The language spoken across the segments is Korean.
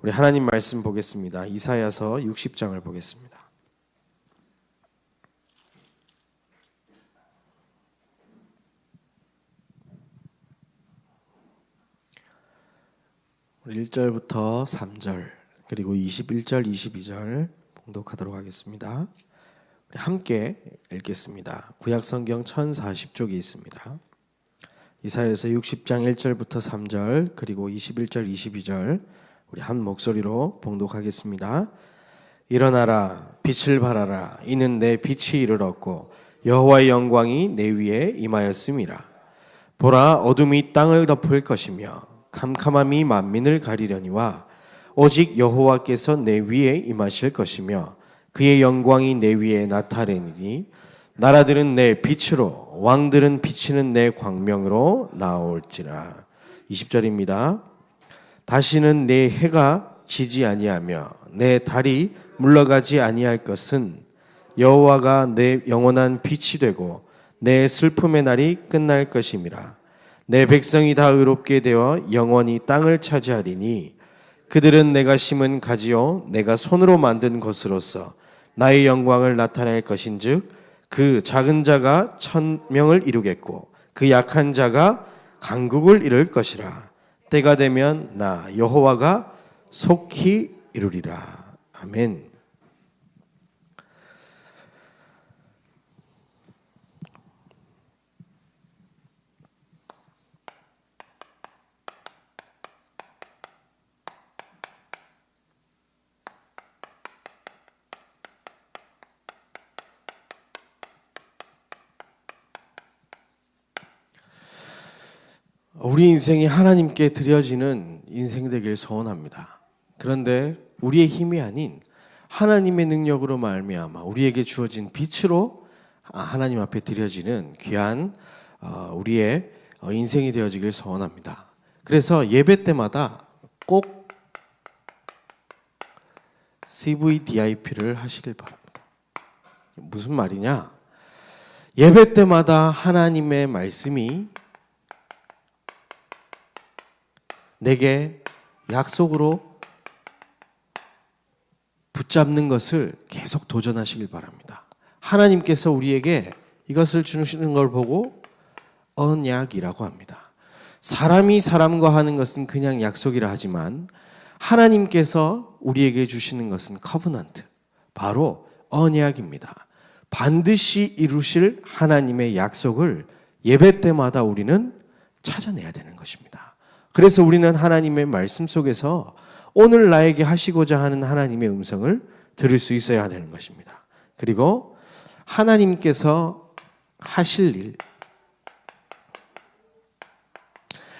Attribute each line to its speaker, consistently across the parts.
Speaker 1: 우리 하나님 말씀 보겠습니다. 이사야서 60장을 보겠습니다. 우리 1절부터 3절 그리고 21절, 22절 봉독하도록 하겠습니다. 우리 함께 읽겠습니다. 구약성경 1040쪽에 있습니다. 이사야서 60장 1절부터 3절 그리고 21절, 22절 우리 한 목소리로 봉독하겠습니다. 일어나라, 빛을 발하라. 이는 내 빛이 이르렀고 여호와의 영광이 내 위에 임하였음이라. 보라, 어둠이 땅을 덮을 것이며 캄캄함이 만민을 가리려니와 오직 여호와께서 내 위에 임하실 것이며 그의 영광이 내 위에 나타내리니 나라들은 내 빛으로 왕들은 비치는 내 광명으로 나올지라. 20절입니다. 다시는 내 해가 지지 아니하며 내 달이 물러가지 아니할 것은 여호와가 내 영원한 빛이 되고 내 슬픔의 날이 끝날 것임이라. 내 백성이 다 의롭게 되어 영원히 땅을 차지하리니 그들은 내가 심은 가지요 내가 손으로 만든 것으로서 나의 영광을 나타낼 것인즉 그 작은 자가 1000명을 이루겠고 그 약한 자가 강국을 이룰 것이라. 때가 되면 나 여호와가 속히 이루리라. 아멘. 우리 인생이 하나님께 드려지는 인생 되길 소원합니다. 그런데 우리의 힘이 아닌 하나님의 능력으로 말미암아 우리에게 주어진 빛으로 하나님 앞에 드려지는 귀한 우리의 인생이 되어지길 소원합니다. 그래서 예배 때마다 꼭 CVDIP를 하시길 바랍니다. 무슨 말이냐? 예배 때마다 하나님의 말씀이 내게 약속으로 붙잡는 것을 계속 도전하시길 바랍니다. 하나님께서 우리에게 이것을 주시는 걸 보고 언약이라고 합니다. 사람이 사람과 하는 것은 그냥 약속이라 하지만 하나님께서 우리에게 주시는 것은 커버넌트, 바로 언약입니다. 반드시 이루실 하나님의 약속을 예배 때마다 우리는 찾아내야 되는 것입니다. 그래서 우리는 하나님의 말씀 속에서 오늘 나에게 하시고자 하는 하나님의 음성을 들을 수 있어야 되는 것입니다. 그리고 하나님께서 하실 일,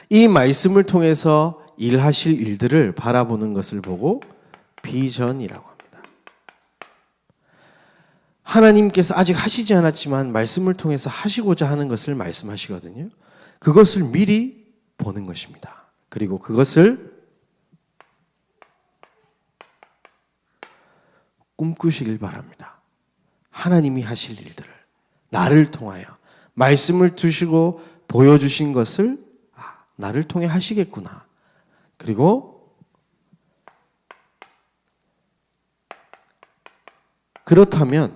Speaker 1: 이 말씀을 통해서 일하실 일들을 바라보는 것을 보고 비전이라고 합니다. 하나님께서 아직 하시지 않았지만 말씀을 통해서 하시고자 하는 것을 말씀하시거든요. 그것을 미리 보는 것입니다. 그리고 그것을 꿈꾸시길 바랍니다. 하나님이 하실 일들을 나를 통하여 말씀을 두시고 보여주신 것을 나를 통해 하시겠구나. 그리고 그렇다면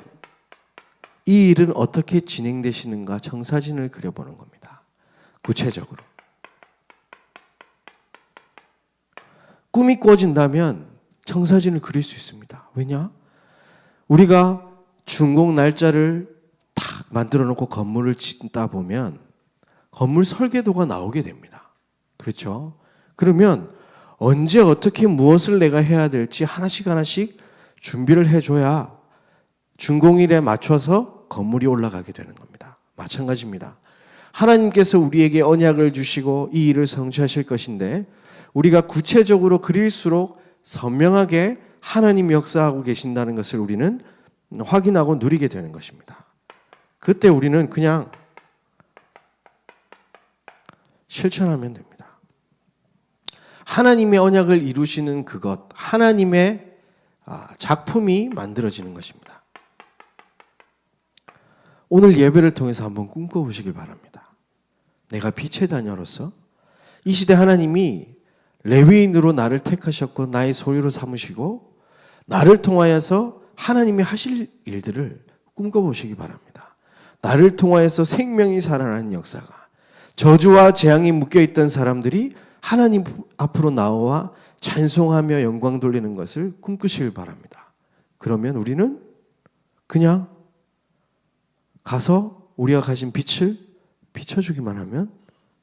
Speaker 1: 이 일은 어떻게 진행되시는가 청사진을 그려보는 겁니다. 구체적으로. 꿈이 꿔진다면 청사진을 그릴 수 있습니다. 왜냐? 우리가 준공 날짜를 딱 만들어 놓고 건물을 짓다 보면 건물 설계도가 나오게 됩니다. 그렇죠? 그러면 언제 어떻게 무엇을 내가 해야 될지 하나씩 하나씩 준비를 해줘야 준공일에 맞춰서 건물이 올라가게 되는 겁니다. 마찬가지입니다. 하나님께서 우리에게 언약을 주시고 이 일을 성취하실 것인데 우리가 구체적으로 그릴수록 선명하게 하나님이 역사하고 계신다는 것을 우리는 확인하고 누리게 되는 것입니다. 그때 우리는 그냥 실천하면 됩니다. 하나님의 언약을 이루시는 그것, 하나님의 작품이 만들어지는 것입니다. 오늘 예배를 통해서 한번 꿈꿔보시길 바랍니다. 내가 빛의 자녀로서 이 시대 하나님이 레위인으로 나를 택하셨고 나의 소유로 삼으시고 나를 통하여서 하나님이 하실 일들을 꿈꿔보시기 바랍니다. 나를 통하여서 생명이 살아나는 역사가, 저주와 재앙이 묶여있던 사람들이 하나님 앞으로 나와 찬송하며 영광 돌리는 것을 꿈꾸시길 바랍니다. 그러면 우리는 그냥 가서 우리가 가진 빛을 비춰주기만 하면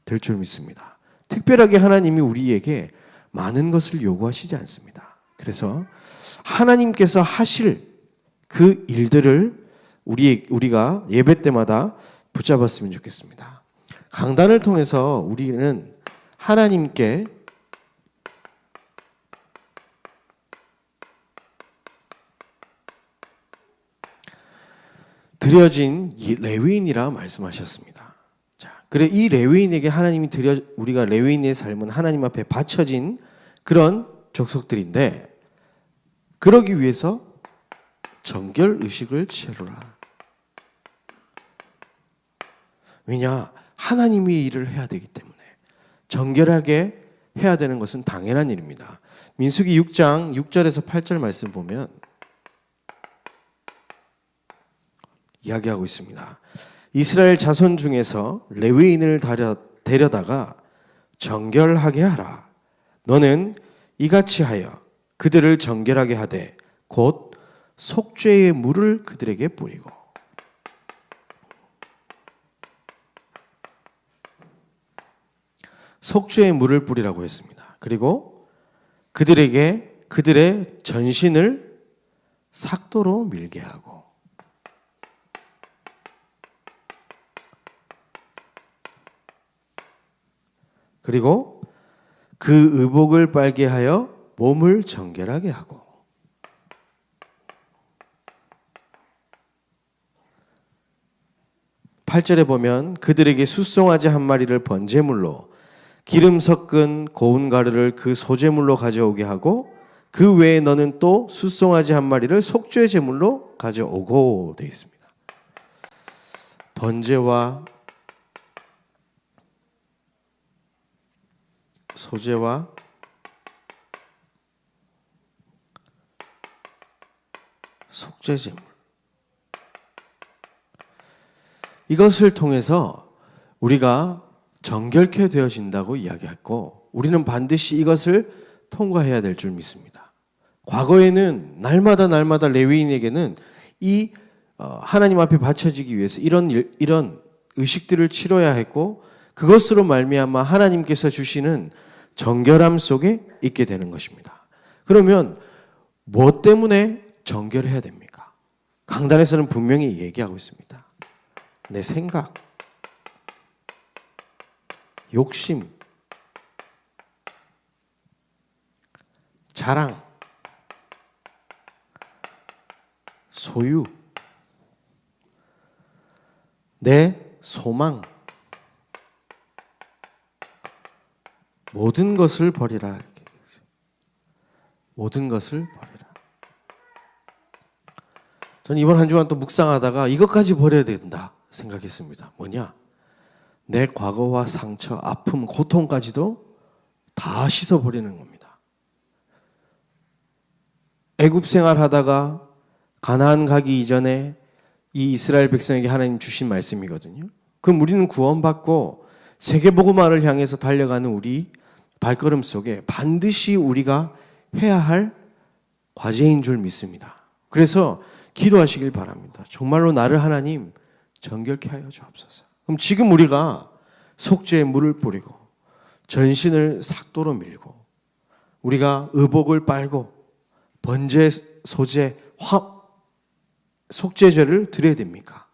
Speaker 1: 될 줄 믿습니다. 특별하게 하나님이 우리에게 많은 것을 요구하시지 않습니다. 그래서 하나님께서 하실 그 일들을 우리가 예배 때마다 붙잡았으면 좋겠습니다. 강단을 통해서 우리는 하나님께 드려진 이 레위인이라 말씀하셨습니다. 자, 그래 이 레위인에게 하나님이 우리가 레위인의 삶은 하나님 앞에 바쳐진 그런 족속들인데, 그러기 위해서 정결 의식을 취하라. 왜냐? 하나님이 이 일을 해야 되기 때문에 정결하게 해야 되는 것은 당연한 일입니다. 민수기 6장 6절에서 8절 말씀 보면 이야기하고 있습니다. 이스라엘 자손 중에서 레위인을 데려다가 정결하게 하라. 너는 이같이 하여 그들을 정결하게 하되 곧 속죄의 물을 그들에게 뿌리고. 속죄의 물을 뿌리라고 했습니다. 그리고 그들에게 그들의 전신을 삭도로 밀게 하고, 그리고 그 의복을 빨게 하여 몸을 정결하게 하고, 8절에 보면 그들에게 숫송아지 한 마리를 번제물로 기름 섞은 고운 가루를 그 소제물로 가져오게 하고, 그 외에 너는 또 숫송아지 한 마리를 속죄 제물로 가져오고 되어 있습니다. 번제와 소제와 속죄 제물, 이것을 통해서 우리가 정결케 되어진다고 이야기했고, 우리는 반드시 이것을 통과해야 될 줄 믿습니다. 과거에는 날마다 레위인에게는 이 하나님 앞에 바쳐지기 위해서 이런 의식들을 치러야 했고, 그것으로 말미암아 하나님께서 주시는 정결함 속에 있게 되는 것입니다. 그러면 뭐 때문에 정결해야 됩니까? 강단에서는 분명히 얘기하고 있습니다. 내 생각, 욕심, 자랑, 소유, 내 소망, 모든 것을 버리라. 모든 것을 버리라. 저는 이번 한 주간 또 묵상하다가 이것까지 버려야 된다 생각했습니다. 뭐냐? 내 과거와 상처, 아픔, 고통까지도 다 씻어버리는 겁니다. 애굽 생활하다가 가나안 가기 이전에 이 이스라엘 백성에게 하나님 주신 말씀이거든요. 그럼 우리는 구원받고 세계복음화를 향해서 달려가는 우리 발걸음 속에 반드시 우리가 해야 할 과제인 줄 믿습니다. 그래서 기도하시길 바랍니다. 정말로 나를 하나님 정결케 하여 주옵소서. 그럼 지금 우리가 속죄의 물을 뿌리고 전신을 삭도로 밀고 우리가 의복을 빨고 번제, 소제, 속죄제를 드려야 됩니까?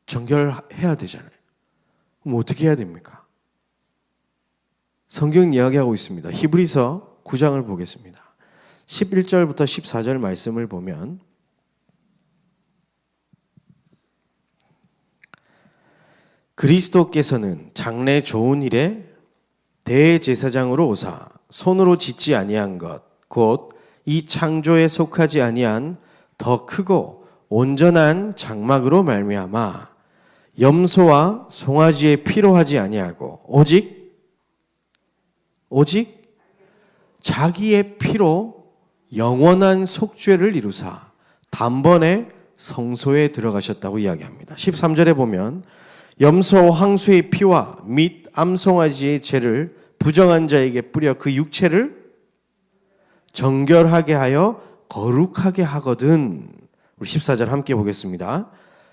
Speaker 1: 정결해야 되잖아요. 그럼 어떻게 해야 됩니까? 성경 이야기하고 있습니다. 히브리서 9장을 보겠습니다. 11절부터 14절 말씀을 보면 그리스도께서는 장래 좋은 일에 대제사장으로 오사 손으로 짓지 아니한 것 곧 이 창조에 속하지 아니한 더 크고 온전한 장막으로 말미암아 염소와 송아지의 피로 하지 아니하고 오직 자기의 피로 영원한 속죄를 이루사 단번에 성소에 들어가셨다고 이야기합니다. 13절에 보면 염소 황소의 피와 및 암송아지의 죄를 부정한 자에게 뿌려 그 육체를 정결하게 하여 거룩하게 하거든. 우리 14절 함께 보겠습니다.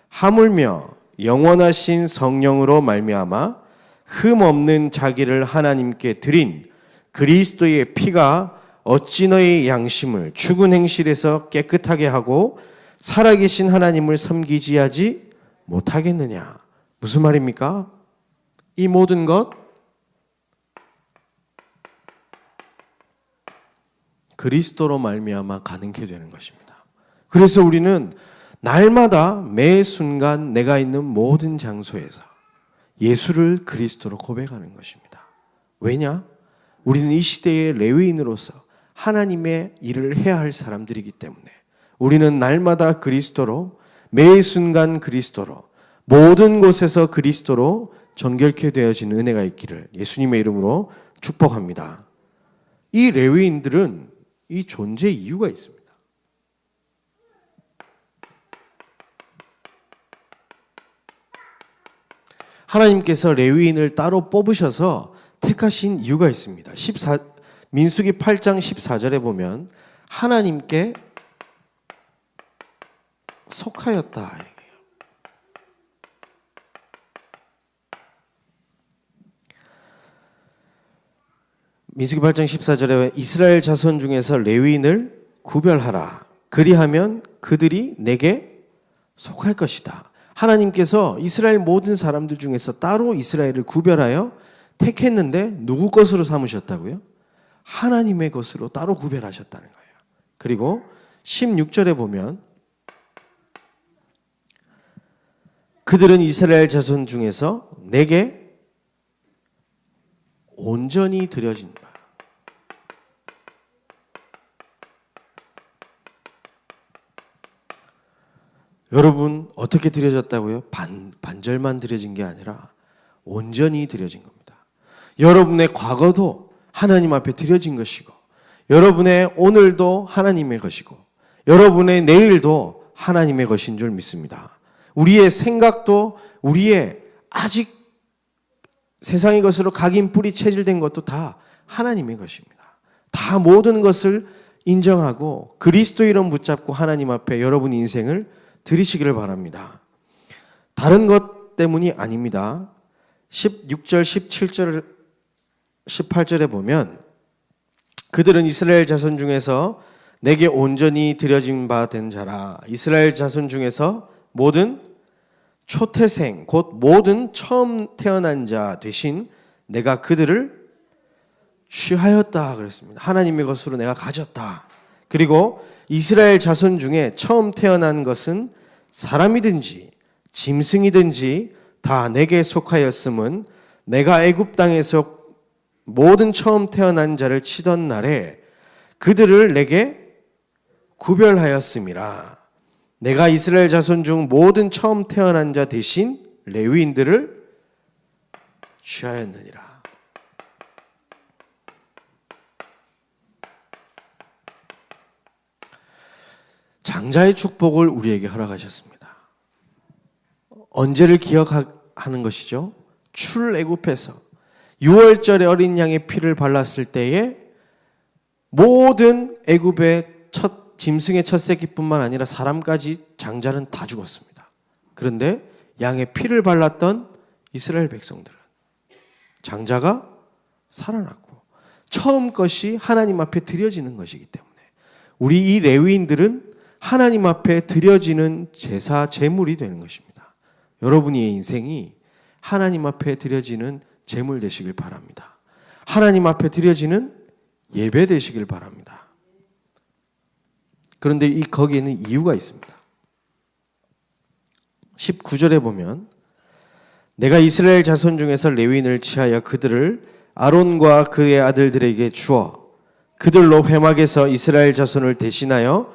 Speaker 1: 하물며 영원하신 성령으로 말미암아 흠 없는 자기를 하나님께 드린 그리스도의 피가 어찌 너의 양심을 죽은 행실에서 깨끗하게 하고 살아계신 하나님을 섬기지 하지 못하겠느냐. 무슨 말입니까? 이 모든 것 그리스도로 말미암아 가능케 되는 것입니다. 그래서 우리는 날마다 매 순간 내가 있는 모든 장소에서 예수를 그리스도로 고백하는 것입니다. 왜냐? 우리는 이 시대의 레위인으로서 하나님의 일을 해야 할 사람들이기 때문에 우리는 날마다 그리스도로, 매 순간 그리스도로, 모든 곳에서 그리스도로 정결케 되어진 은혜가 있기를 예수님의 이름으로 축복합니다. 이 레위인들은 이 존재 이유가 있습니다. 하나님께서 레위인을 따로 뽑으셔서 택하신 이유가 있습니다. 민수기 8장 14절에 보면 하나님께 속하였다 얘기해요. 민수기 8장 14절에 이스라엘 자손 중에서 레위인을 구별하라. 그리하면 그들이 내게 속할 것이다. 하나님께서 이스라엘 모든 사람들 중에서 따로 이스라엘을 구별하여 택했는데 누구 것으로 삼으셨다고요? 하나님의 것으로 따로 구별하셨다는 거예요. 그리고 16절에 보면 그들은 이스라엘 자손 중에서 내게 온전히 드려진다. 여러분 어떻게 드려졌다고요? 반절만 드려진 게 아니라 온전히 드려진 겁니다. 여러분의 과거도 하나님 앞에 드려진 것이고 여러분의 오늘도 하나님의 것이고 여러분의 내일도 하나님의 것인 줄 믿습니다. 우리의 생각도 우리의 아직 세상의 것으로 각인 뿌리 체질된 것도 다 하나님의 것입니다. 다 모든 것을 인정하고 그리스도 이름 붙잡고 하나님 앞에 여러분 인생을 드리시기를 바랍니다. 다른 것 때문이 아닙니다. 16절, 17절, 18절에 보면 그들은 이스라엘 자손 중에서 내게 온전히 드려진 바 된 자라. 이스라엘 자손 중에서 모든 초태생 곧 모든 처음 태어난 자 대신 내가 그들을 취하였다 그랬습니다. 하나님의 것으로 내가 가졌다. 그리고 이스라엘 자손 중에 처음 태어난 것은 사람이든지 짐승이든지 다 내게 속하였음은 내가 애굽 땅에서 모든 처음 태어난 자를 치던 날에 그들을 내게 구별하였음이라. 내가 이스라엘 자손 중 모든 처음 태어난 자 대신 레위인들을 취하였느니라. 장자의 축복을 우리에게 허락하셨습니다. 언제를 기억하는 것이죠? 출애굽해서 6월절에 어린 양의 피를 발랐을 때에 모든 애굽의 짐승의 첫 새끼뿐만 아니라 사람까지 장자는 다 죽었습니다. 그런데 양의 피를 발랐던 이스라엘 백성들은 장자가 살아났고 처음 것이 하나님 앞에 드려지는 것이기 때문에 우리 이 레위인들은 하나님 앞에 드려지는 제사 제물이 되는 것입니다. 여러분의 인생이 하나님 앞에 드려지는 제물 되시길 바랍니다. 하나님 앞에 드려지는 예배 되시길 바랍니다. 그런데 거기에는 이유가 있습니다. 19절에 보면 내가 이스라엘 자손 중에서 레위인을 취하여 그들을 아론과 그의 아들들에게 주어 그들로 회막에서 이스라엘 자손을 대신하여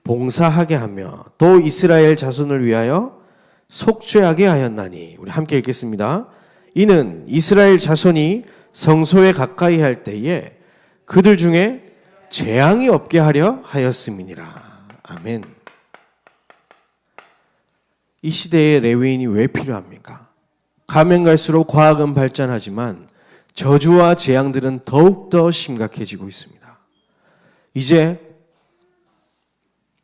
Speaker 1: 봉사하게 하며 또 이스라엘 자손을 위하여 속죄하게 하였나니. 우리 함께 읽겠습니다. 이는 이스라엘 자손이 성소에 가까이 할 때에 그들 중에 재앙이 없게 하려 하였음이니라. 아멘. 이 시대에 레위인이 왜 필요합니까? 가면 갈수록 과학은 발전하지만 저주와 재앙들은 더욱더 심각해지고 있습니다. 이제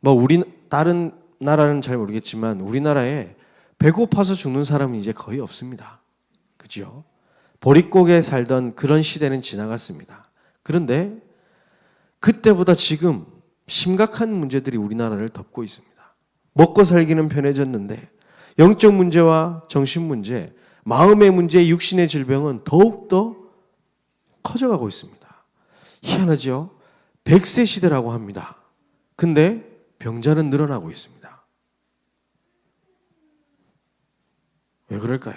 Speaker 1: 우리 다른 나라는 잘 모르겠지만 우리나라에 배고파서 죽는 사람은 이제 거의 없습니다. 그죠? 보릿고개에 살던 그런 시대는 지나갔습니다. 그런데 그때보다 지금 심각한 문제들이 우리나라를 덮고 있습니다. 먹고 살기는 편해졌는데 영적 문제와 정신 문제, 마음의 문제, 육신의 질병은 더욱더 커져가고 있습니다. 희한하죠? 100세 시대라고 합니다. 근데 병자는 늘어나고 있습니다. 왜 그럴까요?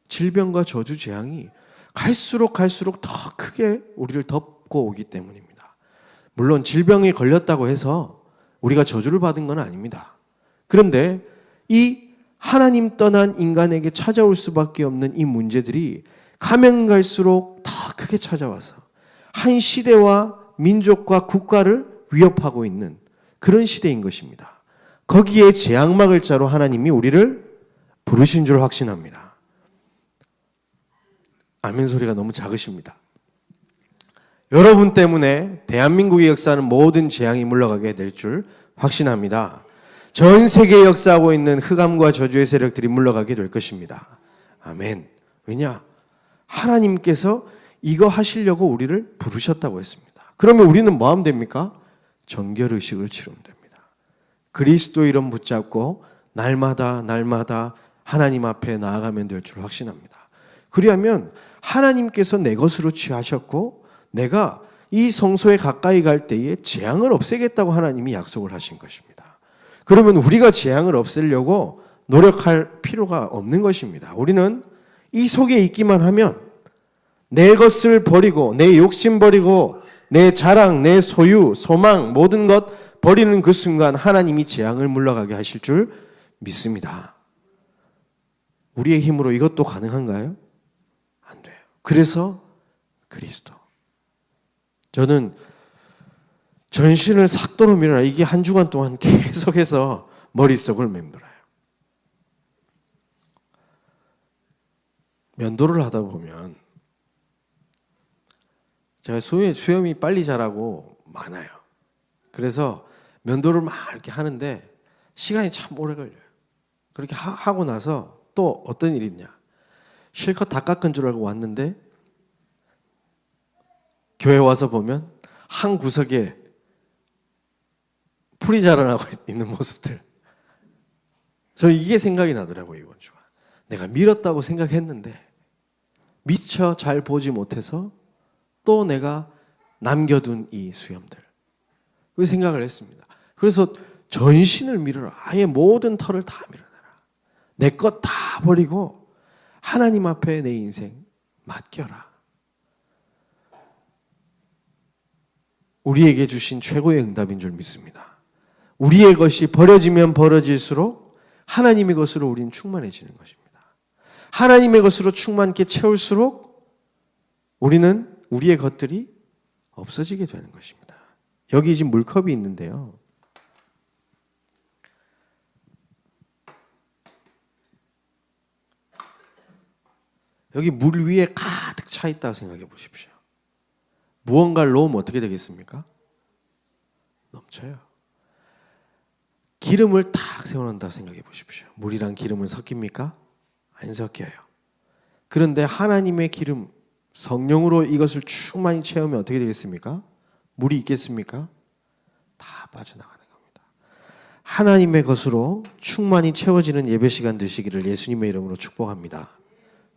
Speaker 1: 질병과 저주 재앙이 갈수록 더 크게 우리를 덮고 오기 때문입니다. 물론 질병에 걸렸다고 해서 우리가 저주를 받은 건 아닙니다. 그런데 이 하나님 떠난 인간에게 찾아올 수밖에 없는 이 문제들이 가면 갈수록 더 크게 찾아와서 한 시대와 민족과 국가를 위협하고 있는 그런 시대인 것입니다. 거기에 재앙 막을 자로 하나님이 우리를 부르신 줄 확신합니다. 아멘 소리가 너무 작으십니다. 여러분 때문에 대한민국의 역사는 모든 재앙이 물러가게 될 줄 확신합니다. 전 세계에 역사하고 있는 흑암과 저주의 세력들이 물러가게 될 것입니다. 아멘. 왜냐? 하나님께서 이거 하시려고 우리를 부르셨다고 했습니다. 그러면 우리는 뭐 하면 됩니까? 정결의식을 치르면 됩니다. 그리스도 이름 붙잡고 날마다 하나님 앞에 나아가면 될 줄 확신합니다. 그리하면 하나님께서 내 것으로 취하셨고 내가 이 성소에 가까이 갈 때에 재앙을 없애겠다고 하나님이 약속을 하신 것입니다. 그러면 우리가 재앙을 없애려고 노력할 필요가 없는 것입니다. 우리는 이 속에 있기만 하면 내 것을 버리고 내 욕심 버리고 내 자랑, 내 소유, 소망 모든 것 버리는 그 순간 하나님이 재앙을 물러가게 하실 줄 믿습니다. 우리의 힘으로 이것도 가능한가요? 안 돼요. 그래서 그리스도. 저는 전신을 삭도로 밀어라. 이게 한 주간 동안 계속해서 머릿속을 맴돌아요. 면도를 하다 보면 제가 수염이 빨리 자라고 많아요. 그래서 면도를 막 이렇게 하는데 시간이 참 오래 걸려요. 그렇게 하고 나서 또 어떤 일이 있냐. 실컷 다 깎은 줄 알고 왔는데 교회 와서 보면 한 구석에 풀이 자라나고 있는 모습들. 저 이게 생각이 나더라고요, 이번 주가. 내가 밀었다고 생각했는데 미처 잘 보지 못해서 또 내가 남겨둔 이 수염들. 그 생각을 했습니다. 그래서 전신을 밀어라. 아예 모든 털을 다 밀어내라. 내 것 다 버리고 하나님 앞에 내 인생 맡겨라. 우리에게 주신 최고의 응답인 줄 믿습니다. 우리의 것이 버려지면 버려질수록 하나님의 것으로 우리는 충만해지는 것입니다. 하나님의 것으로 충만케 채울수록 우리는 우리의 것들이 없어지게 되는 것입니다. 여기 지금 물컵이 있는데요. 여기 물 위에 가득 차 있다고 생각해 보십시오. 무언가를 넣으면 어떻게 되겠습니까? 넘쳐요. 기름을 딱 세워놓는다고 생각해 보십시오. 물이랑 기름은 섞입니까? 안 섞여요. 그런데 하나님의 기름, 성령으로 이것을 충만히 채우면 어떻게 되겠습니까? 물이 있겠습니까? 다 빠져나가는 겁니다. 하나님의 것으로 충만히 채워지는 예배 시간 되시기를 예수님의 이름으로 축복합니다.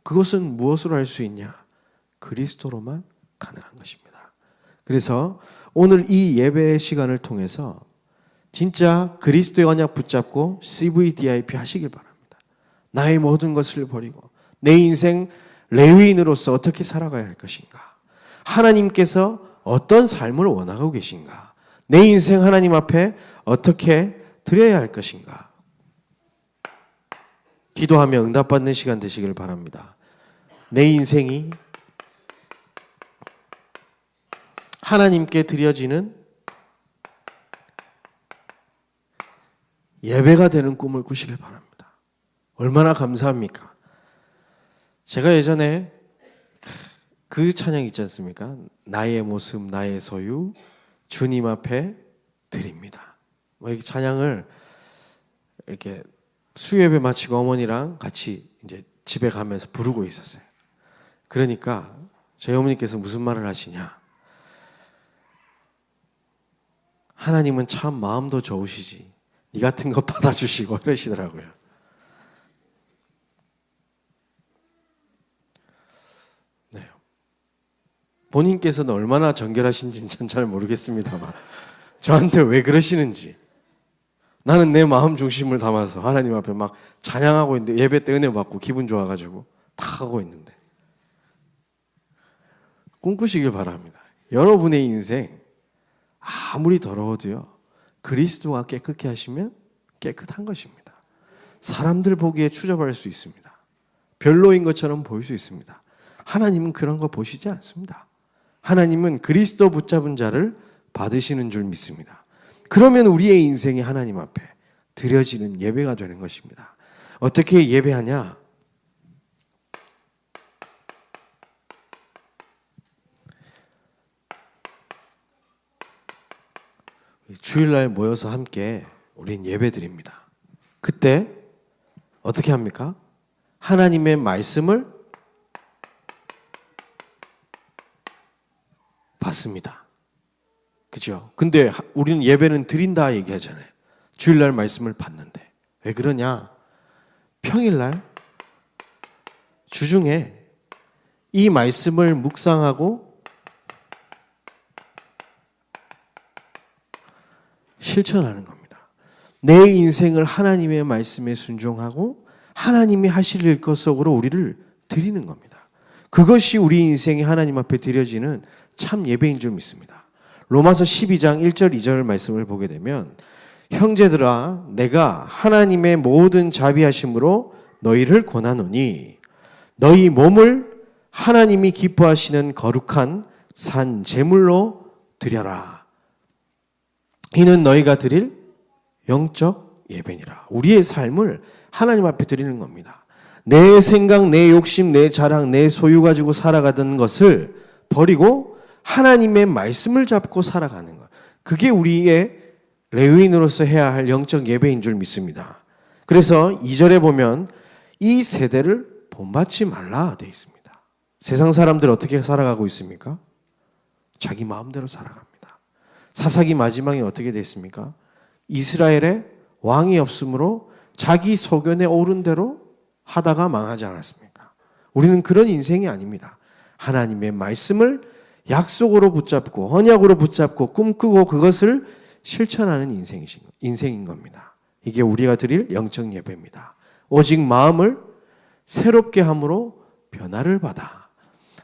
Speaker 1: 그것은 무엇으로 할 수 있냐? 그리스도로만 가능한 것입니다. 그래서 오늘 이 예배 시간을 통해서 진짜 그리스도의 언약 붙잡고 CVDIP 하시길 바랍니다. 나의 모든 것을 버리고 내 인생 레위인으로서 어떻게 살아가야 할 것인가? 하나님께서 어떤 삶을 원하고 계신가? 내 인생 하나님 앞에 어떻게 드려야 할 것인가? 기도하며 응답받는 시간 되시길 바랍니다. 내 인생이 하나님께 드려지는 예배가 되는 꿈을 꾸시길 바랍니다. 얼마나 감사합니까? 제가 예전에 그 찬양 있지 않습니까? 나의 모습, 나의 소유, 주님 앞에 드립니다. 이렇게 찬양을 이렇게 수요예배 마치고 어머니랑 같이 이제 집에 가면서 부르고 있었어요. 그러니까 저희 어머니께서 무슨 말을 하시냐? 하나님은 참 마음도 좋으시지. 니 같은 거 받아주시고 이러시더라고요. 네. 본인께서는 얼마나 정결하신지는 전 잘 모르겠습니다만 저한테 왜 그러시는지. 나는 내 마음 중심을 담아서 하나님 앞에 막 찬양하고 있는데 예배 때 은혜 받고 기분 좋아가지고 다 하고 있는데 꿈꾸시길 바랍니다. 여러분의 인생 아무리 더러워도요 그리스도가 깨끗게 하시면 깨끗한 것입니다. 사람들 보기에 추접할 수 있습니다. 별로인 것처럼 보일 수 있습니다. 하나님은 그런 거 보시지 않습니다. 하나님은 그리스도 붙잡은 자를 받으시는 줄 믿습니다. 그러면 우리의 인생이 하나님 앞에 드려지는 예배가 되는 것입니다. 어떻게 예배하냐? 주일날 모여서 함께 우린 예배 드립니다. 그때 어떻게 합니까? 하나님의 말씀을 받습니다. 그죠? 근데 우리는 예배는 드린다 얘기하잖아요. 주일날 말씀을 받는데. 왜 그러냐? 평일날, 주중에 이 말씀을 묵상하고 실천하는 겁니다. 내 인생을 하나님의 말씀에 순종하고 하나님이 하실 일 것으로 우리를 드리는 겁니다. 그것이 우리 인생이 하나님 앞에 드려지는 참 예배인 줄 믿습니다. 로마서 12장 1절 2절 말씀을 보게 되면 형제들아 내가 하나님의 모든 자비하심으로 너희를 권하노니 너희 몸을 하나님이 기뻐하시는 거룩한 산 제물로 드려라. 이는 너희가 드릴 영적 예배니라. 우리의 삶을 하나님 앞에 드리는 겁니다. 내 생각, 내 욕심, 내 자랑, 내 소유 가지고 살아가던 것을 버리고 하나님의 말씀을 잡고 살아가는 것. 그게 우리의 레위인으로서 해야 할 영적 예배인 줄 믿습니다. 그래서 2절에 보면 이 세대를 본받지 말라 되어 있습니다. 세상 사람들 어떻게 살아가고 있습니까? 자기 마음대로 살아갑니다. 사사기 마지막에 어떻게 됐습니까? 이스라엘에 왕이 없으므로 자기 소견에 오른 대로 하다가 망하지 않았습니까? 우리는 그런 인생이 아닙니다. 하나님의 말씀을 약속으로 붙잡고 언약으로 붙잡고 꿈꾸고 그것을 실천하는 인생인 겁니다. 이게 우리가 드릴 영적 예배입니다. 오직 마음을 새롭게 함으로 변화를 받아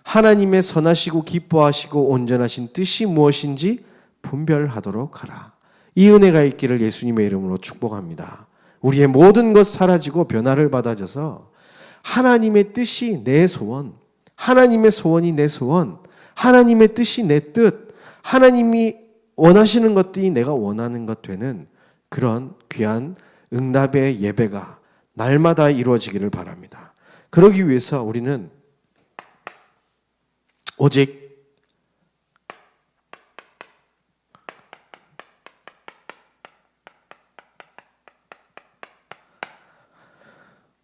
Speaker 1: 하나님의 선하시고 기뻐하시고 온전하신 뜻이 무엇인지 분별하도록 하라. 이 은혜가 있기를 예수님의 이름으로 축복합니다. 우리의 모든 것 사라지고 변화를 받아져서 하나님의 뜻이 내 소원, 하나님의 소원이 내 소원, 하나님의 뜻이 내 뜻, 하나님이 원하시는 것들이 내가 원하는 것 되는 그런 귀한 응답의 예배가 날마다 이루어지기를 바랍니다. 그러기 위해서 우리는 오직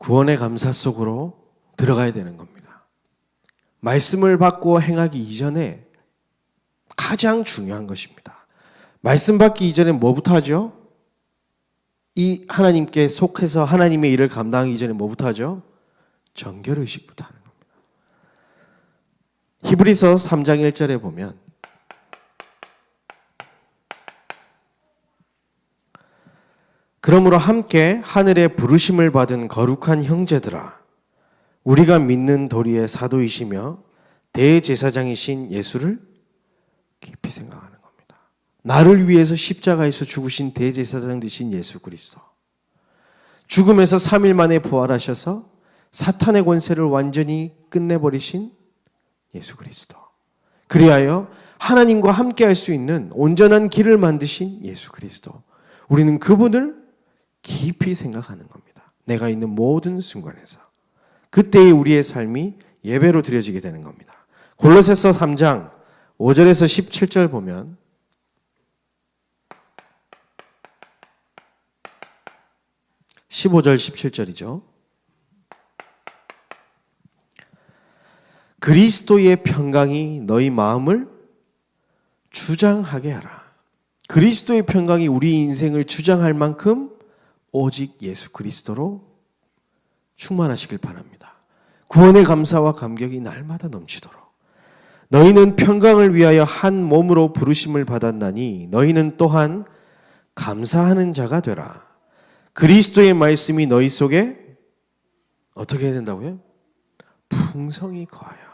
Speaker 1: 구원의 감사 속으로 들어가야 되는 겁니다. 말씀을 받고 행하기 이전에 가장 중요한 것입니다. 말씀 받기 이전에 뭐부터 하죠? 이 하나님께 속해서 하나님의 일을 감당하기 이전에 뭐부터 하죠? 정결의식부터 하는 겁니다. 히브리서 3장 1절에 보면 그러므로 함께 하늘에 부르심을 받은 거룩한 형제들아 우리가 믿는 도리의 사도이시며 대제사장이신 예수를 깊이 생각하는 겁니다. 나를 위해서 십자가에서 죽으신 대제사장 되신 예수 그리스도. 죽음에서 3일 만에 부활하셔서 사탄의 권세를 완전히 끝내버리신 예수 그리스도. 그리하여 하나님과 함께 할 수 있는 온전한 길을 만드신 예수 그리스도. 우리는 그분을 깊이 생각하는 겁니다. 내가 있는 모든 순간에서. 그때의 우리의 삶이 예배로 드려지게 되는 겁니다. 골로새서 3장 5절에서 17절 보면 15절 17절이죠. 그리스도의 평강이 너희 마음을 주장하게 하라. 그리스도의 평강이 우리 인생을 주장할 만큼 오직 예수 그리스도로 충만하시길 바랍니다. 구원의 감사와 감격이 날마다 넘치도록. 너희는 평강을 위하여 한 몸으로 부르심을 받았나니 너희는 또한 감사하는 자가 되라. 그리스도의 말씀이 너희 속에 어떻게 해야 된다고요? 풍성히 거하여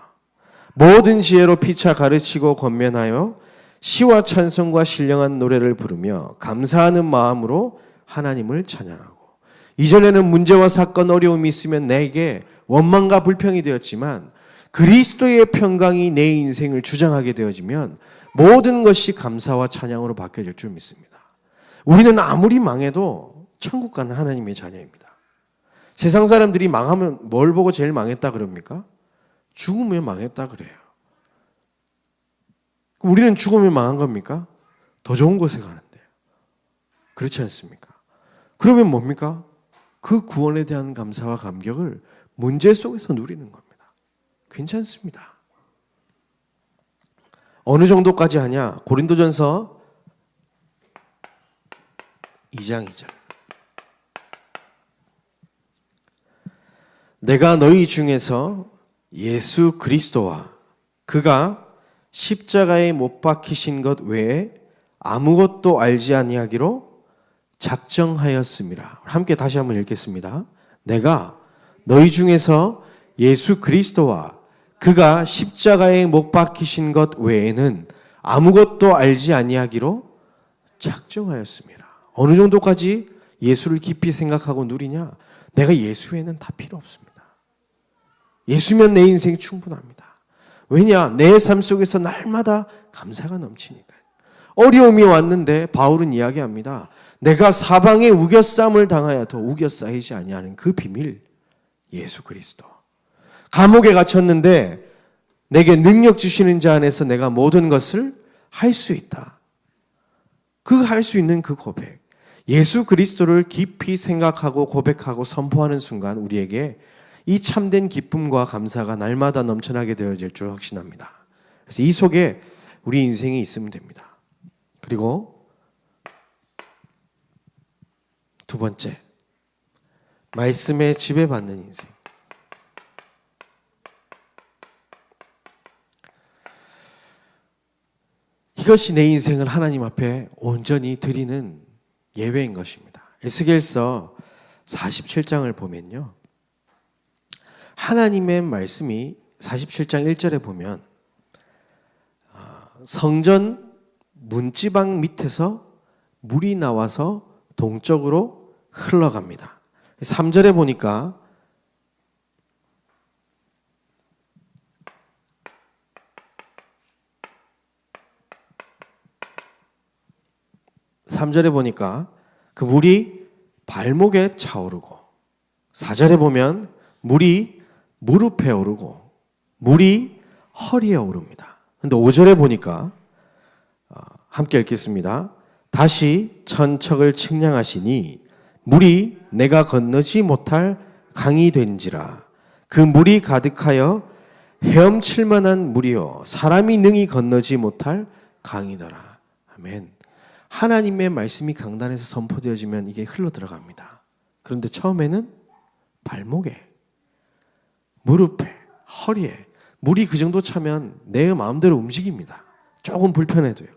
Speaker 1: 모든 지혜로 피차 가르치고 권면하여 시와 찬송과 신령한 노래를 부르며 감사하는 마음으로 하나님을 찬양하고. 이전에는 문제와 사건 어려움이 있으면 내게 원망과 불평이 되었지만 그리스도의 평강이 내 인생을 주장하게 되어지면 모든 것이 감사와 찬양으로 바뀌어질 줄 믿습니다. 우리는 아무리 망해도 천국 가는 하나님의 자녀입니다. 세상 사람들이 망하면 뭘 보고 제일 망했다 그럽니까? 죽으면 망했다 그래요. 그럼 우리는 죽으면 망한 겁니까? 더 좋은 곳에 가는데요. 그렇지 않습니까? 그러면 뭡니까? 그 구원에 대한 감사와 감격을 문제 속에서 누리는 겁니다. 괜찮습니다. 어느 정도까지 하냐? 고린도전서 2장 2절. 내가 너희 중에서 예수 그리스도와 그가 십자가에 못 박히신 것 외에 아무것도 알지 아니하기로 작정하였음이라. 함께 다시 한번 읽겠습니다. 내가 너희 중에서 예수 그리스도와 그가 십자가에 못 박히신 것 외에는 아무것도 알지 아니하기로 작정하였습니다. 어느 정도까지 예수를 깊이 생각하고 누리냐? 내가 예수 외에는 다 필요 없습니다. 예수면 내 인생 충분합니다. 왜냐? 내 삶 속에서 날마다 감사가 넘치니까요. 어려움이 왔는데 바울은 이야기합니다. 내가 사방에 우겨싸움을 당하여도 우겨싸이지 아니하는 그 비밀, 예수 그리스도. 감옥에 갇혔는데 내게 능력 주시는 자 안에서 내가 모든 것을 할 수 있다. 그 할 수 있는 그 고백. 예수 그리스도를 깊이 생각하고 고백하고 선포하는 순간 우리에게 이 참된 기쁨과 감사가 날마다 넘쳐나게 되어질 줄 확신합니다. 그래서 이 속에 우리 인생이 있으면 됩니다. 그리고 두 번째, 말씀에 지배받는 인생. 이것이 내 인생을 하나님 앞에 온전히 드리는 예배인 것입니다. 에스겔서 47장을 보면요. 하나님의 말씀이 47장 1절에 보면 성전 문지방 밑에서 물이 나와서 동쪽으로 흘러갑니다. 3절에 보니까 그 물이 발목에 차오르고 4절에 보면 물이 무릎에 오르고 물이 허리에 오릅니다. 그런데 5절에 보니까 함께 읽겠습니다. 다시 천척을 측량하시니 물이 내가 건너지 못할 강이 된지라. 그 물이 가득하여 헤엄칠 만한 물이요 사람이 능히 건너지 못할 강이더라. 아멘. 하나님의 말씀이 강단에서 선포되어지면 이게 흘러 들어갑니다. 그런데 처음에는 발목에, 무릎에, 허리에 물이 그 정도 차면 내 마음대로 움직입니다. 조금 불편해도요.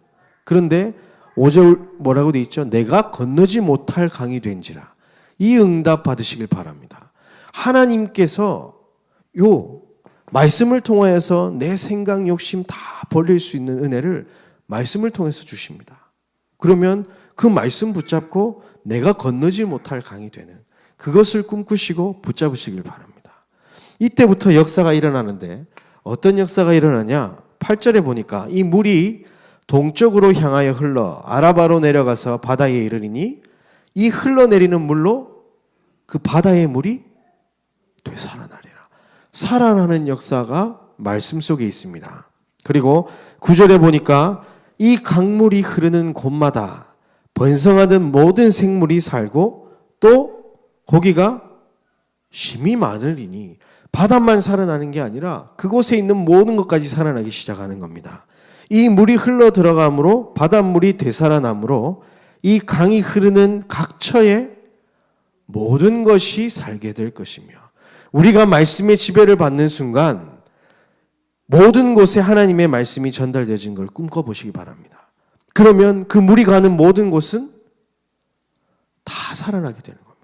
Speaker 1: 그런데 5절 뭐라고 돼 있죠? 내가 건너지 못할 강이 된지라. 이 응답 받으시길 바랍니다. 하나님께서 요 말씀을 통하여서 내 생각 욕심 다 버릴 수 있는 은혜를 말씀을 통해서 주십니다. 그러면 그 말씀 붙잡고 내가 건너지 못할 강이 되는 그것을 꿈꾸시고 붙잡으시길 바랍니다. 이때부터 역사가 일어나는데 어떤 역사가 일어나냐? 8절에 보니까 이 물이 동쪽으로 향하여 흘러 아라바로 내려가서 바다에 이르리니 이 흘러내리는 물로 그 바다의 물이 되살아나리라. 살아나는 역사가 말씀 속에 있습니다. 그리고 9절에 보니까 이 강물이 흐르는 곳마다 번성하던 모든 생물이 살고 또 고기가 심이 많으리니 바다만 살아나는 게 아니라 그곳에 있는 모든 것까지 살아나기 시작하는 겁니다. 이 물이 흘러 들어가므로 바닷물이 되살아나므로 이 강이 흐르는 각처에 모든 것이 살게 될 것이며 우리가 말씀의 지배를 받는 순간 모든 곳에 하나님의 말씀이 전달되어진 걸 꿈꿔보시기 바랍니다. 그러면 그 물이 가는 모든 곳은 다 살아나게 되는 겁니다.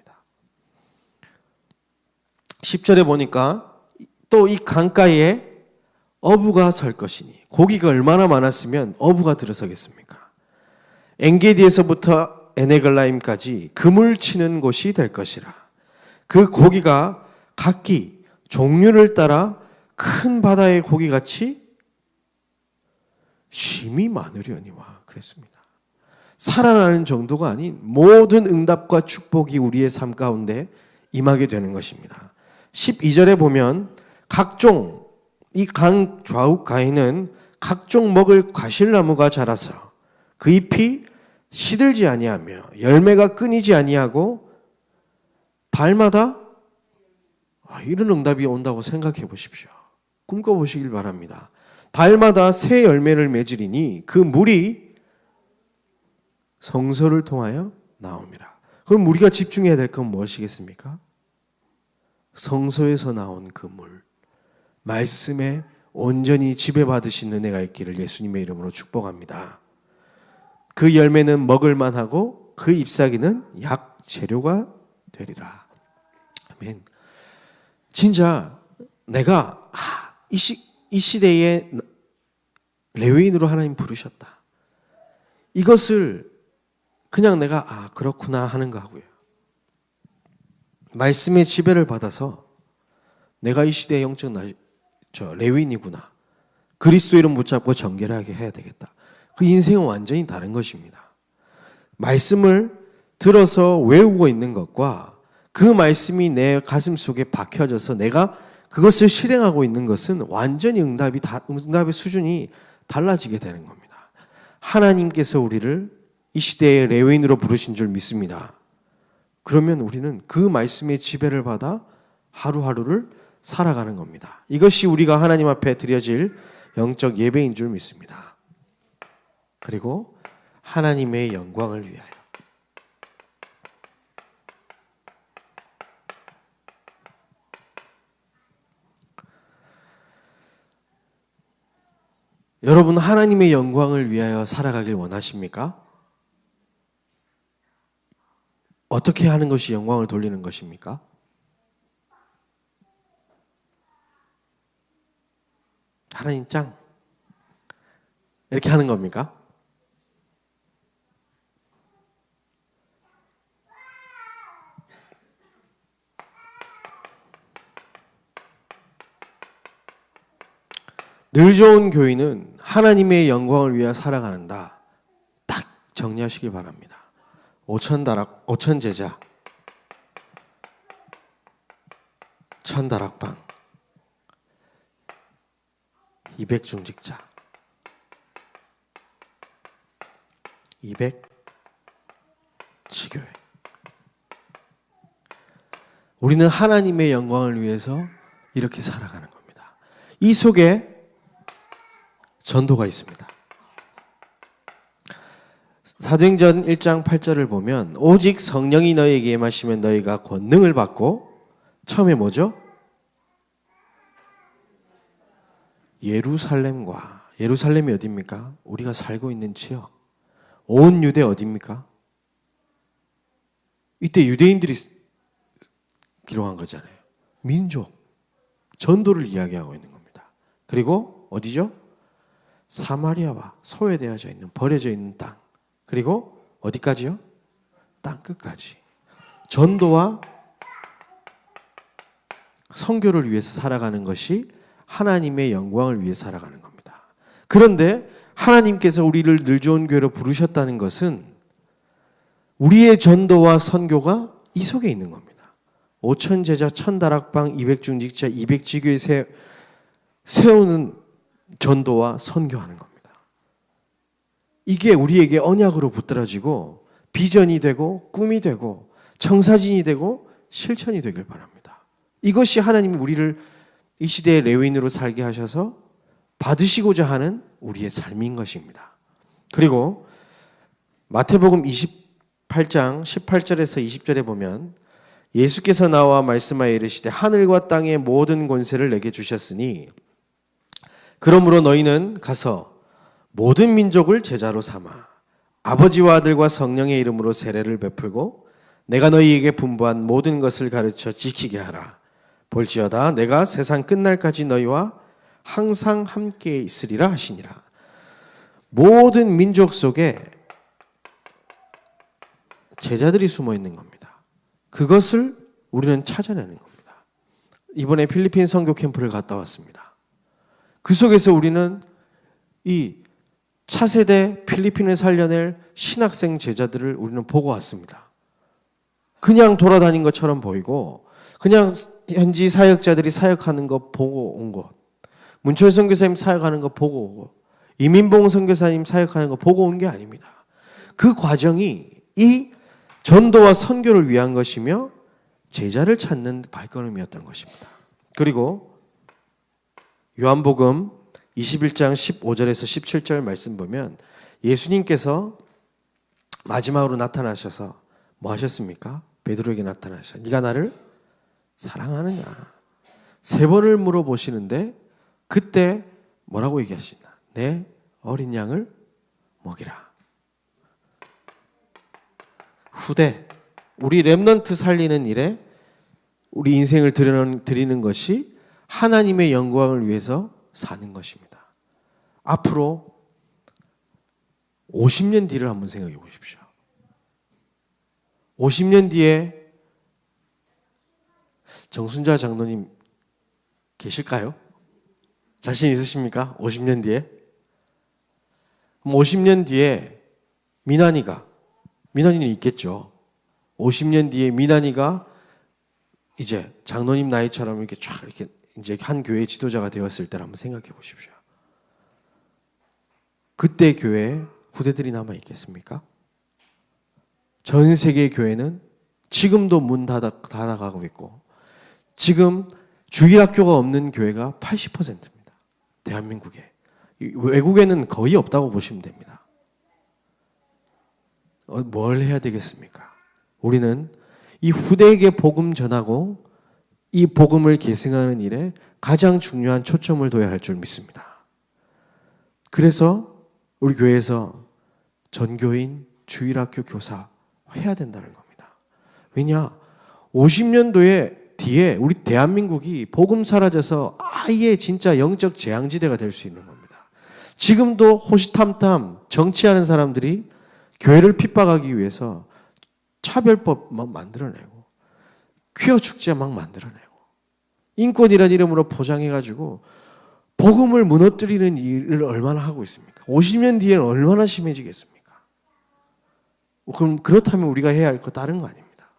Speaker 1: 10절에 보니까 또 이 강가에 어부가 설 것이니 고기가 얼마나 많았으면 어부가 들어서겠습니까? 엔게디에서부터 에네글라임까지 그물 치는 곳이 될 것이라. 그 고기가 각기 종류를 따라 큰 바다의 고기같이 심이 많으려니와 그랬습니다. 살아나는 정도가 아닌 모든 응답과 축복이 우리의 삶 가운데 임하게 되는 것입니다. 12절에 보면 각종 이 강 좌우가에는 각종 먹을 과실나무가 자라서 그 잎이 시들지 아니하며 열매가 끊이지 아니하고 달마다 이런 응답이 온다고 생각해 보십시오. 꿈꿔보시길 바랍니다. 달마다 새 열매를 맺으리니 그 물이 성소를 통하여 나옵니다. 그럼 우리가 집중해야 될 건 무엇이겠습니까? 성소에서 나온 그 물, 말씀에 온전히 지배받으신 은혜가 있기를 예수님의 이름으로 축복합니다. 그 열매는 먹을만 하고 그 잎사귀는 약 재료가 되리라. 아멘. 진짜 내가 이 시대에 레위인으로 하나님 부르셨다. 이것을 그냥 내가 그렇구나 하는 거 하고요. 말씀의 지배를 받아서 내가 이 시대의 영적 레위인이구나. 그리스도 이름 붙잡고 정결하게 해야 되겠다. 그 인생은 완전히 다른 것입니다. 말씀을 들어서 외우고 있는 것과 그 말씀이 내 가슴 속에 박혀져서 내가 그것을 실행하고 있는 것은 완전히 응답의 수준이 달라지게 되는 겁니다. 하나님께서 우리를 이 시대의 레위인으로 부르신 줄 믿습니다. 그러면 우리는 그 말씀의 지배를 받아 하루하루를 살아가는 겁니다. 이것이 우리가 하나님 앞에 드려질 영적 예배인 줄 믿습니다. 그리고 하나님의 영광을 위하여. 여러분, 하나님의 영광을 위하여 살아가길 원하십니까? 어떻게 하는 것이 영광을 돌리는 것입니까? 하나님 짱! 이렇게 하는 겁니까? 늘 좋은 교인은 하나님의 영광을 위해 살아가는다. 딱 정리하시기 바랍니다. 5천 제자, 1000다락방, 200 중직자, 200 지교회. 우리는 하나님의 영광을 위해서 이렇게 살아가는 겁니다. 이 속에 전도가 있습니다. 사도행전 1장 8절을 보면 오직 성령이 너희에게 임하시면 너희가 권능을 받고 처음에 뭐죠? 예루살렘이 어디입니까? 우리가 살고 있는 지역. 온 유대 어디입니까? 이때 유대인들이 기록한 거잖아요. 민족, 전도를 이야기하고 있는 겁니다. 그리고 어디죠? 사마리아와 소외되어져 있는, 버려져 있는 땅. 그리고 어디까지요? 땅끝까지. 전도와 선교를 위해서 살아가는 것이 하나님의 영광을 위해 살아가는 겁니다. 그런데 하나님께서 우리를 늘 좋은 교회로 부르셨다는 것은 우리의 전도와 선교가 이 속에 있는 겁니다. 5천 제자, 1,000 다락방, 200중직자, 200지교에 세우는 전도와 선교하는 겁니다. 이게 우리에게 언약으로 붙들어지고 비전이 되고 꿈이 되고 청사진이 되고 실천이 되길 바랍니다. 이것이 하나님이 우리를 이 시대의 레위인으로 살게 하셔서 받으시고자 하는 우리의 삶인 것입니다. 그리고 마태복음 28장 18절에서 20절에 보면 예수께서 나와 말씀하여 이르시되 하늘과 땅의 모든 권세를 내게 주셨으니 그러므로 너희는 가서 모든 민족을 제자로 삼아 아버지와 아들과 성령의 이름으로 세례를 베풀고 내가 너희에게 분부한 모든 것을 가르쳐 지키게 하라. 볼지어다 내가 세상 끝날까지 너희와 항상 함께 있으리라 하시니라. 모든 민족 속에 제자들이 숨어 있는 겁니다. 그것을 우리는 찾아내는 겁니다. 이번에 필리핀 선교 캠프를 갔다 왔습니다. 그 속에서 우리는 이 차세대 필리핀을 살려낼 신학생 제자들을 우리는 보고 왔습니다. 그냥 돌아다닌 것처럼 보이고 그냥 현지 사역자들이 사역하는 거 보고 온 것, 문철 선교사님 사역하는 거 보고 오고 이민봉 선교사님 사역하는 거 보고 온 게 아닙니다. 그 과정이 이 전도와 선교를 위한 것이며 제자를 찾는 발걸음이었던 것입니다. 그리고 요한복음 21장 15절에서 17절 말씀 보면 예수님께서 마지막으로 나타나셔서 뭐 하셨습니까? 베드로에게 나타나셔서 네가 나를 사랑하느냐? 3번을 물어보시는데 그때 뭐라고 얘기하시나? 내 어린 양을 먹이라. 후대, 우리 렘넌트 살리는 일에 우리 인생을 드리는 것이 하나님의 영광을 위해서 사는 것입니다. 앞으로 50년 뒤를 한번 생각해 보십시오. 50년 뒤에 정순자 장로님 계실까요? 자신 있으십니까? 50년 뒤에? 50년 뒤에 민환이는 있겠죠. 50년 뒤에 민환이가 이제 장로님 나이처럼 이렇게 쫙 이렇게 이제 한 교회의 지도자가 되었을 때를 한번 생각해 보십시오. 그때 교회에 후대들이 남아 있겠습니까? 전 세계 교회는 지금도 문 닫아가고 있고 지금 주일학교가 없는 교회가 80%입니다. 대한민국에. 외국에는 거의 없다고 보시면 됩니다. 뭘 해야 되겠습니까? 우리는 이 후대에게 복음 전하고 이 복음을 계승하는 일에 가장 중요한 초점을 둬야 할 줄 믿습니다. 그래서 우리 교회에서 전교인, 주일학교 교사 해야 된다는 겁니다. 왜냐? 50년도에 뒤에 우리 대한민국이 복음 사라져서 아예 진짜 영적 재앙지대가 될 수 있는 겁니다. 지금도 호시탐탐 정치하는 사람들이 교회를 핍박하기 위해서 차별법 막 만들어내고 퀴어 축제 막 만들어내고 인권이라는 이름으로 포장해가지고 복음을 무너뜨리는 일을 얼마나 하고 있습니까? 50년 뒤에는 얼마나 심해지겠습니까? 그럼 그렇다면 우리가 해야 할 거 다른 거 아닙니다.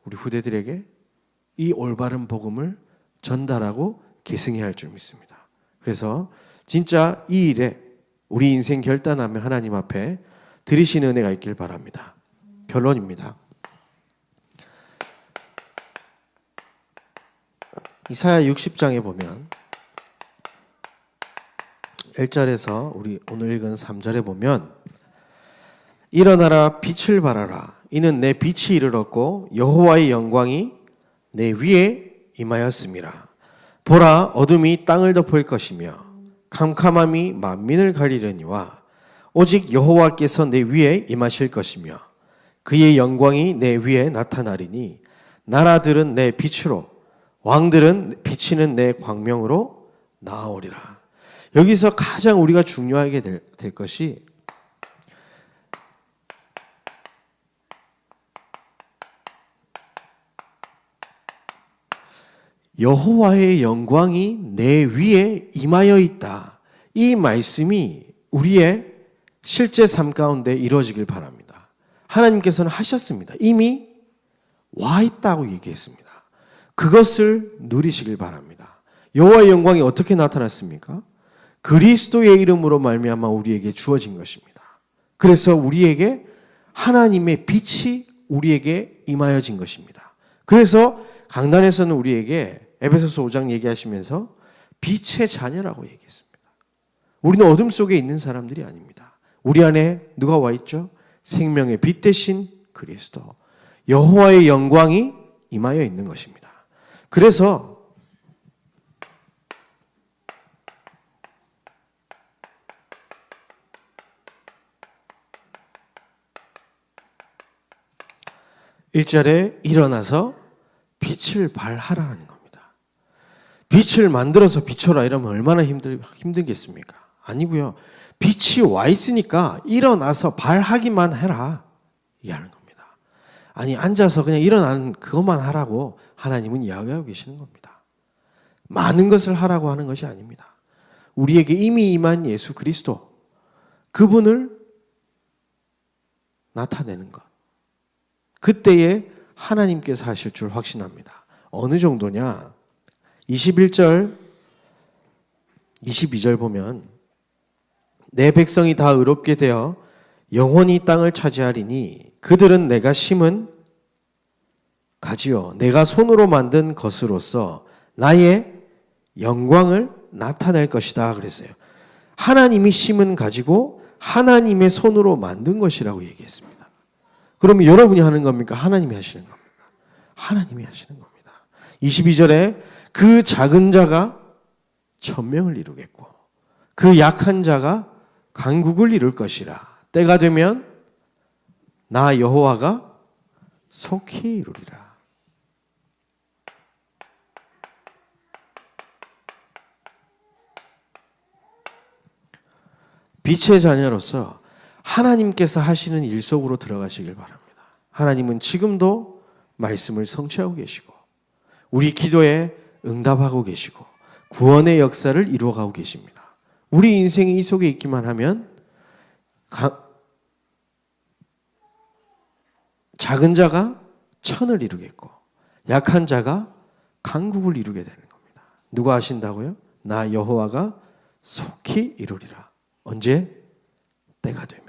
Speaker 1: 우리 후대들에게 이 올바른 복음을 전달하고 계승해야 할 줄 믿습니다. 그래서 진짜 이 일에 우리 인생 결단하며 하나님 앞에 드리시는 은혜가 있길 바랍니다. 결론입니다. 이사야 60장에 보면 1절에서 우리 오늘 읽은 3절에 보면 일어나라 빛을 발하라 이는 내 빛이 이르렀고 여호와의 영광이 내 위에 임하였음이라. 보라 어둠이 땅을 덮을 것이며 캄캄함이 만민을 가리려니와 오직 여호와께서 내 위에 임하실 것이며 그의 영광이 내 위에 나타나리니 나라들은 내 빛으로 왕들은 비치는 내 광명으로 나아오리라. 여기서 가장 우리가 중요하게 될 것이 여호와의 영광이 내 위에 임하여 있다. 이 말씀이 우리의 실제 삶 가운데 이루어지길 바랍니다. 하나님께서는 하셨습니다. 이미 와 있다고 얘기했습니다. 그것을 누리시길 바랍니다. 여호와의 영광이 어떻게 나타났습니까? 그리스도의 이름으로 말미암아 우리에게 주어진 것입니다. 그래서 우리에게 하나님의 빛이 우리에게 임하여진 것입니다. 그래서 강단에서는 우리에게 에베소서 5장 얘기하시면서 빛의 자녀라고 얘기했습니다. 우리는 어둠 속에 있는 사람들이 아닙니다. 우리 안에 누가 와 있죠? 생명의 빛 대신 그리스도, 여호와의 영광이 임하여 있는 것입니다. 그래서 1절에 일어나서 빛을 발하라는 겁니다. 빛을 만들어서 비춰라 이러면 얼마나 힘들겠습니까? 아니고요. 빛이 와 있으니까 일어나서 발하기만 해라. 이게 하는 겁니다. 아니 앉아서 그냥 일어나는 그것만 하라고 하나님은 이야기하고 계시는 겁니다. 많은 것을 하라고 하는 것이 아닙니다. 우리에게 이미 임한 예수 그리스도, 그분을 나타내는 것. 그때에 하나님께서 하실 줄 확신합니다. 어느 정도냐? 21절, 22절 보면 내 백성이 다 의롭게 되어 영원히 땅을 차지하리니 그들은 내가 심은 가지요 내가 손으로 만든 것으로서 나의 영광을 나타낼 것이다 그랬어요. 하나님이 심은 가지고 하나님의 손으로 만든 것이라고 얘기했습니다. 그러면 여러분이 하는 겁니까? 하나님이 하시는 겁니까? 하나님이 하시는 겁니다. 22절에 그 작은 자가 천명을 이루겠고 그 약한 자가 강국을 이룰 것이라. 때가 되면 나 여호와가 속히 이루리라. 빛의 자녀로서 하나님께서 하시는 일 속으로 들어가시길 바랍니다. 하나님은 지금도 말씀을 성취하고 계시고 우리 기도에 응답하고 계시고 구원의 역사를 이루어가고 계십니다. 우리 인생이 이 속에 있기만 하면 작은 자가 천을 이루겠고 약한 자가 강국을 이루게 되는 겁니다. 누가 하신다고요? 나 여호와가 속히 이루리라. 언제? 때가 되면.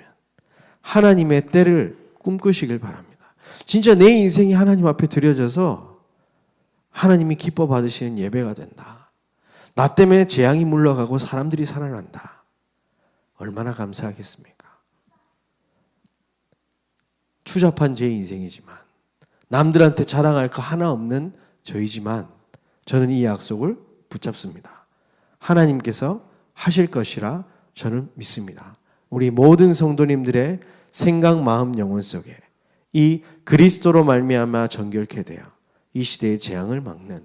Speaker 1: 하나님의 때를 꿈꾸시길 바랍니다. 진짜 내 인생이 하나님 앞에 드려져서 하나님이 기뻐 받으시는 예배가 된다. 나 때문에 재앙이 물러가고 사람들이 살아난다. 얼마나 감사하겠습니까? 추잡한 제 인생이지만 남들한테 자랑할 거 하나 없는 저이지만 저는 이 약속을 붙잡습니다. 하나님께서 하실 것이라 저는 믿습니다. 우리 모든 성도님들의 생각, 마음, 영혼 속에 이 그리스도로 말미암아 정결케 되어 이 시대의 재앙을 막는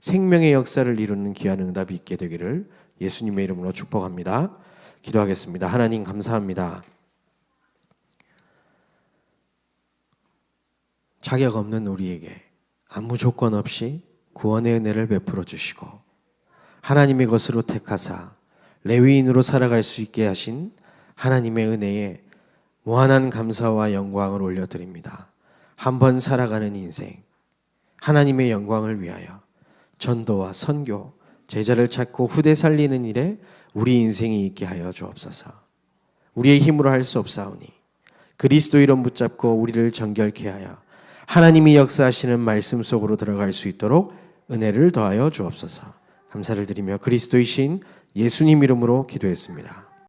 Speaker 1: 생명의 역사를 이루는 귀한 응답이 있게 되기를 예수님의 이름으로 축복합니다. 기도하겠습니다. 하나님 감사합니다. 자격 없는 우리에게 아무 조건 없이 구원의 은혜를 베풀어 주시고 하나님의 것으로 택하사 레위인으로 살아갈 수 있게 하신 하나님의 은혜에 무한한 감사와 영광을 올려드립니다. 한 번 살아가는 인생, 하나님의 영광을 위하여 전도와 선교, 제자를 찾고 후대 살리는 일에 우리 인생이 있게 하여 주옵소서. 우리의 힘으로 할 수 없사오니 그리스도 이름 붙잡고 우리를 정결케 하여 하나님이 역사하시는 말씀 속으로 들어갈 수 있도록 은혜를 더하여 주옵소서. 감사를 드리며 그리스도이신 예수님 이름으로 기도했습니다.